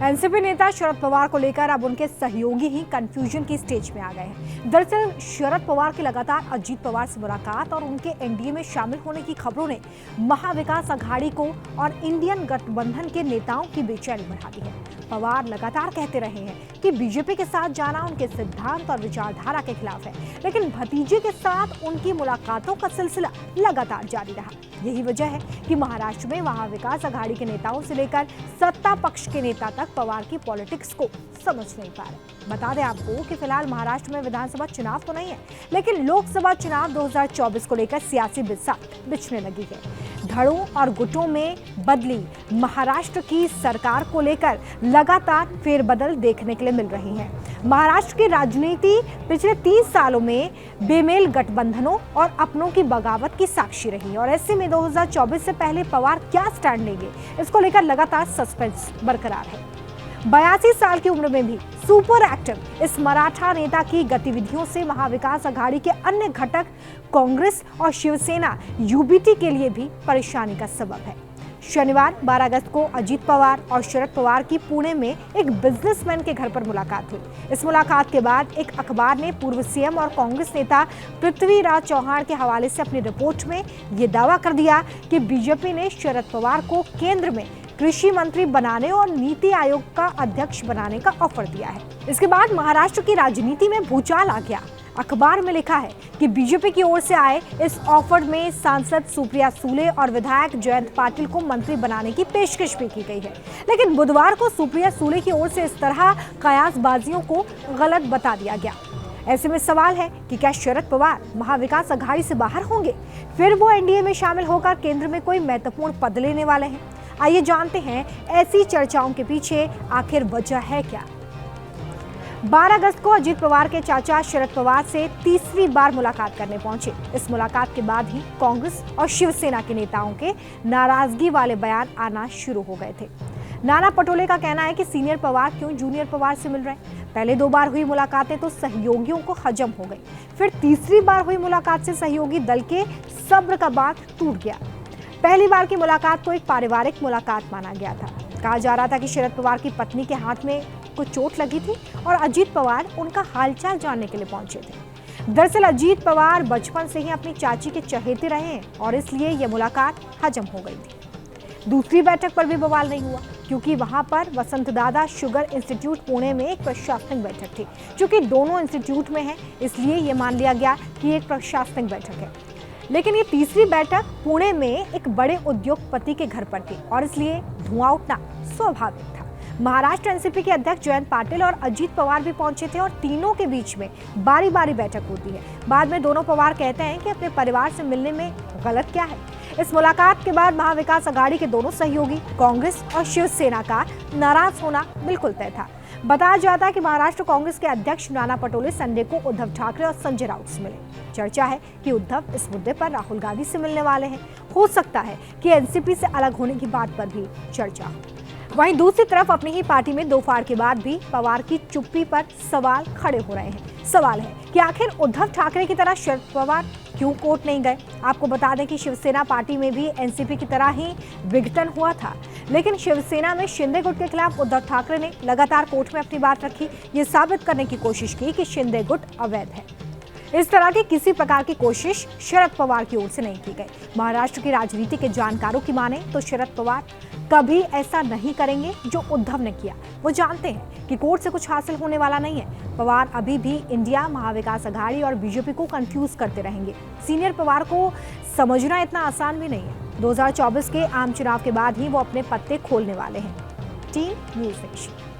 NCP नेता शरद पवार को लेकर अब उनके सहयोगी ही कंफ्यूजन की स्टेज में आ गए हैं। दरअसल शरद पवार की लगातार अजीत पवार से मुलाकात और उनके एनडीए में शामिल होने की खबरों ने महाविकास अघाड़ी को और इंडियन गठबंधन के नेताओं की बेचैनी बढ़ा दी है। पवार लगातार कहते रहे हैं कि बीजेपी के साथ जाना उनके सिद्धांत और विचारधारा के खिलाफ है, लेकिन भतीजे के साथ उनकी मुलाकातों का सिलसिला लगातार जारी रहा। यही वजह है कि महाराष्ट्र में महाविकास अघाड़ी के नेताओं से लेकर सत्ता पक्ष के नेता तक पवार की पॉलिटिक्स को समझ नहीं पा रहे। बता दें आपको कि फिलहाल महाराष्ट्र में विधानसभा चुनाव तो नहीं है, लेकिन लोकसभा चुनाव 2024 को लेकर सियासी बिसात बिछने लगी है। धड़ों और गुटों में बदली महाराष्ट्र की सरकार को लेकर लगातार फेरबदल देखने के लिए मिल रही है। महाराष्ट्र की राजनीति पिछले 30 सालों में बेमेल गठबंधनों और अपनों की बगावत की साक्षी रही और ऐसे में 2024 से पहले पवार क्या स्टैंड लेंगे, इसको लेकर लगातार सस्पेंस बरकरार है। 82 साल की उम्र में भी सुपर एक्टिव इस मराठा नेता की गतिविधियों से महाविकास अघाड़ी के अन्य घटक कांग्रेस और शिवसेना यूबीटी के लिए भी परेशानी का सबब है। शनिवार 12 अगस्त को अजीत पवार और शरद पवार की पुणे में एक बिजनेसमैन के घर पर मुलाकात हुई। इस मुलाकात के बाद एक अखबार ने पूर्व सीएम और कांग्रेस नेता पृथ्वीराज चौहान के हवाले से अपनी रिपोर्ट में ये दावा कर दिया कि बीजेपी ने शरद पवार को केंद्र में कृषि मंत्री बनाने और नीति आयोग का अध्यक्ष बनाने का ऑफर दिया है। इसके बाद महाराष्ट्र की राजनीति में भूचाल आ गया। अखबार में लिखा है कि बीजेपी की ओर से आए इस ऑफर में सांसद सुप्रिया सुले और विधायक जयंत पाटिल को मंत्री बनाने की पेशकश भी की गई है, लेकिन बुधवार को सुप्रिया सुले की ओर से इस तरह कयासबाजियों को गलत बता दिया गया। ऐसे में सवाल है कि क्या शरद पवार महाविकास अघाड़ी से बाहर होंगे, फिर वो एनडीए में शामिल होकर केंद्र में कोई महत्वपूर्ण पद लेने वाले हैं। आइए जानते हैं ऐसी चर्चाओं के पीछे आखिर वजह है क्या। 12 अगस्त को अजीत पवार के चाचा शरद पवार से तीसरी बार मुलाकात करने पहुंचे। इस मुलाकात के बाद ही कांग्रेस और शिवसेना के नेताओं के नाराजगी वाले बयान आना शुरू हो गए थे। नाना पटोले का कहना है कि सीनियर पवार क्यों जूनियर पवार से मिल रहे हैं। पहले 2 बार हुई मुलाकातें तो सहयोगियों को हजम हो गई, फिर तीसरी बार हुई मुलाकात से सहयोगी दल के सब्र का बांध टूट गया। पहली बार की मुलाकात को एक पारिवारिक मुलाकात माना गया था। कहा जा रहा था कि शरद पवार की पत्नी के हाथ में कुछ चोट लगी थी और अजीत पवार उनका हालचाल जानने के लिए पहुंचे थे। दरअसल अजीत पवार बचपन से ही अपनी चाची के चहेते रहे हैं और इसलिए यह मुलाकात हजम हो गई थी। दूसरी बैठक पर भी बवाल नहीं हुआ, क्योंकि वहां पर वसंत दादा शुगर इंस्टीट्यूट पुणे में एक प्रशासनिक बैठक थी। चूंकि दोनों इंस्टीट्यूट में है, इसलिए यह मान लिया गया कि एक प्रशासनिक बैठक है। लेकिन ये तीसरी बैठक पुणे में एक बड़े उद्योगपति के घर पर थी और इसलिए धुआं उठना स्वाभाविक था। महाराष्ट्र एनसीपी के अध्यक्ष जयंत पाटिल और अजीत पवार भी पहुंचे थे और तीनों के बीच में बारी बारी बैठक होती है। बाद में दोनों पवार कहते हैं कि अपने परिवार से मिलने में गलत क्या है। इस मुलाकात के बाद महाविकास अघाड़ी के दोनों सहयोगी कांग्रेस और शिवसेना का नाराज होना बिल्कुल तय था। बताया जाता है कि महाराष्ट्र कांग्रेस के अध्यक्ष नाना पटोले संडे को उद्धव ठाकरे और संजय राउत से मिले। चर्चा है कि उद्धव इस मुद्दे पर राहुल गांधी से मिलने वाले हैं। हो सकता है कि एनसीपी से अलग होने की बात पर भी चर्चा हो। वहीं दूसरी तरफ अपनी ही पार्टी में 2 फाड़ के बाद भी पवार की चुप्पी पर सवाल खड़े हो रहे हैं। सवाल है कि आखिर उद्धव ठाकरे की तरह शरद पवार क्यों कोर्ट नहीं गए। आपको बता दें कि शिवसेना पार्टी में भी एनसीपी की तरह ही विघटन हुआ था, लेकिन शिवसेना में शिंदे गुट के खिलाफ उद्धव ठाकरे ने लगातार कोर्ट में अपनी बात रखी, ये साबित करने की कोशिश की कि शिंदे गुट अवैध है। इस तरह की किसी प्रकार की कोशिश शरद पवार की ओर से नहीं की गई। महाराष्ट्र की राजनीति के जानकारों की माने तो शरद पवार कभी ऐसा नहीं करेंगे जो उद्धव ने किया। वो जानते हैं कि कोर्ट से कुछ हासिल होने वाला नहीं है। पवार अभी भी इंडिया, महाविकास अघाड़ी और बीजेपी को कंफ्यूज करते रहेंगे। सीनियर पवार को समझना इतना आसान भी नहीं है। 2024 के आम चुनाव के बाद ही वो अपने पत्ते खोलने वाले हैं। Team news nation.